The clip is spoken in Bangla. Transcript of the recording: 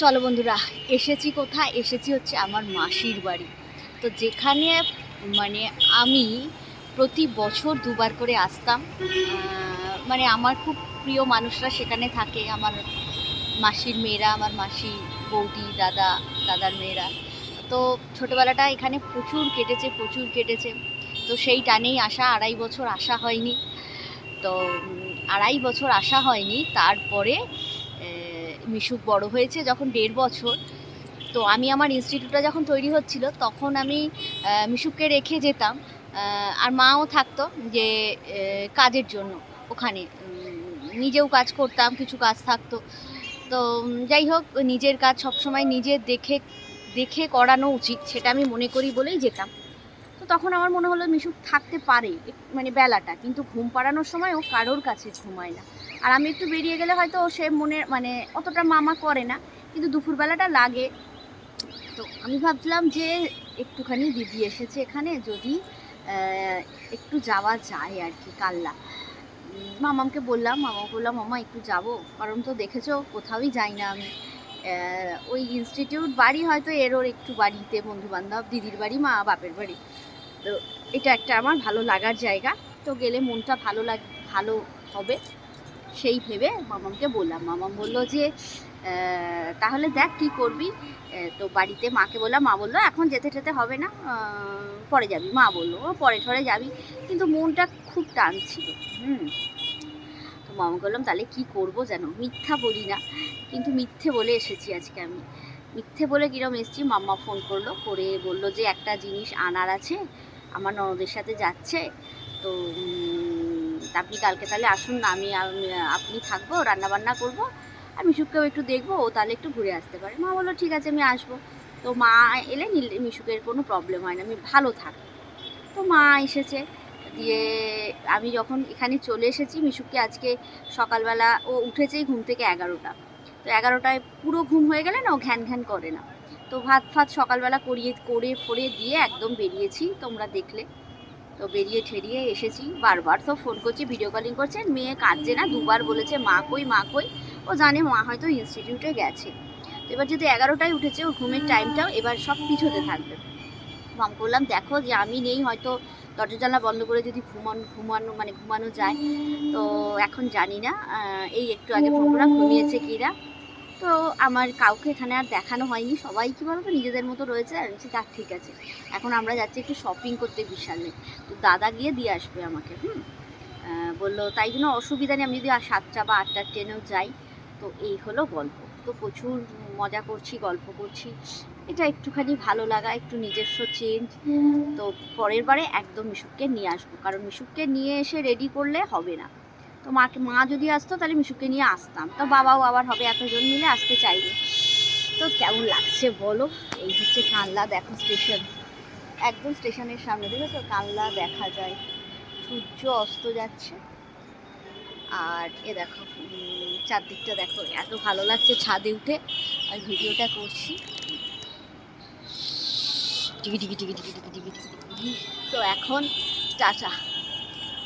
চলো বন্ধুরা, এসেছি কোথায়? এসেছি হচ্ছে আমার মাসির বাড়ি। তো যেখানে মানে আমি প্রতি বছর দুবার করে আসতাম। মানে আমার খুব প্রিয় মানুষরা সেখানে থাকে, আমার মাসির মেয়েরা, আমার মাসি, বৌদি, দাদা, দাদার মেয়েরা। তো ছোটোবেলাটা এখানে প্রচুর কেটেছে। তো সেই টানেই আসা, 2.5 বছর আসা হয়নি। তো 2.5 বছর আসা হয়নি, তারপরে মিশুক বড় হয়েছে যখন 1.5 বছর। তো আমি আমার ইনস্টিটিউটটা যখন তৈরি হচ্ছিল তখন আমি মিশুককে রেখে যেতাম। আর মাও থাকতো যে কাজের জন্য ওখানে। নিজেও কাজ করতাম, কিছু কাজ থাকতো। তো যাই হোক, নিজের কাজ সবসময় নিজে দেখে দেখে করানো উচিত, সেটা আমি মনে করি বলেই যেতাম। তো তখন আমার মনে হলো মিশুক থাকতে পারে মানে বেলাটা, কিন্তু ঘুম পাড়ানোর সময় ও কারোর কাছে ঘুমায় না। আর আমি একটু বেরিয়ে গেলে হয়তো সে মনে মানে অতটা মামা করে না, কিন্তু দুপুরবেলাটা লাগে। তো আমি ভাবছিলাম যে একটুখানি দিদি এসেছে এখানে, যদি একটু যাওয়া যায় আর কি কাল্লা। মামাকে বললাম, মামা একটু যাব, কারণ তো দেখেছো কোথাওই যাই না আমি। ওই ইনস্টিটিউট বাড়ি হয়তো এরও একটু বাড়িতে বন্ধুবান্ধব, দিদির বাড়ি, মা বাপের বাড়ি। তো এটা একটা আমার ভালো লাগার জায়গা। তো গেলে মনটা ভালো হবে, সেই ভেবে মামাকে বললাম। মামাম বললো যে তাহলে দেখ কী করবি। তো বাড়িতে মাকে বললাম, মা বললো এখন যেতে হবে না, পরে যাবি। মা বললো ও পরে যাবি, কিন্তু মনটা খুব টানছিল। তো মামা বললাম তাহলে কি করব জানো, মিথ্যা বলি না, কিন্তু মিথ্যে বলে এসেছি আজকে আমি। মিথ্যে বলে কিরম এসেছি, মাম্মা ফোন করে বললো যে একটা জিনিস আনার আছে, আমার ননদের সাথে যাচ্ছে। তো আপনি কালকে তাহলে আসুন না, আপনি থাকবো, রান্নাবান্না করবো, আর মিশুককেও একটু দেখবো, ও তাহলে একটু ঘুরে আসতে পারে। মা বললো ঠিক আছে, আমি আসবো। তো মা এলে মিশুকের কোনো প্রবলেম হয় না, আমি ভালো থাকি। তো মা এসেছে, দিয়ে আমি যখন এখানে চলে এসেছি, মিশুককে আজকে সকালবেলা ও উঠেছেই ঘুম থেকে 11টা। তো 11টায় পুরো ঘুম হয়ে গেলে না ও ঘ্যান করে না। তো ভাত সকালবেলা করে দিয়ে একদম বেরিয়েছি, তোমরা দেখলে। তো বেরিয়ে ঠেরিয়ে এসেছি, বারবার তো ফোন করছি, ভিডিও কলিং করছে, মেয়ে কাঁদছে না, দুবার বলেছে মা কই। ও জানে মা হয়তো ইনস্টিটিউটে গেছে। তো এবার যদি 11টায় উঠেছে, ওর ঘুমের টাইমটাও এবার সব পিছোতে থাকবে। মাম করলাম দেখো যে আমি নেই, হয়তো দরজা জানলা বন্ধ করে যদি ঘুমানো যায়। তো এখন জানি না, এই একটু আগে ফোন করলাম ঘুমিয়েছে কিরা। তো আমার কাউকে এখানে আর দেখানো হয়নি, সবাই কী বলতো নিজেদের মতো রয়েছে। আর বলছি তার ঠিক আছে, এখন আমরা যাচ্ছি একটু শপিং করতে বিশালে। তো দাদা গিয়ে দিয়ে আসবে আমাকে। বললো তাই জন্য অসুবিধা নেই, আমি যদি 7টা বা 8টার ট্রেনেও যাই। তো এই হলো গল্প। তো প্রচুর মজা করছি, গল্প করছি, এটা একটুখানি ভালো লাগা, একটু নিজস্ব চেঞ্জ। তো পরের বারে একদম মিশুককে নিয়ে আসবো, কারণ মিশুককে নিয়ে এসে রেডি করলে হবে না। তো মা যদি আসতো তাহলে মিশুককে নিয়ে আসতাম, তো বাবাও আবার হবে, এতজন মিলে আসতে চাইনি। তো কেমন লাগছে বলো। এই হচ্ছে কানলা, দেখো স্টেশন, একদম স্টেশনের সামনে, দেখেছো কানলা দেখা যায়, সূর্য অস্ত যাচ্ছে। আর এ দেখো চারদিকটা দেখো, এত ভালো লাগছে ছাদে উঠে আর ভিডিওটা করছি। টিকি। তো এখন টাটা।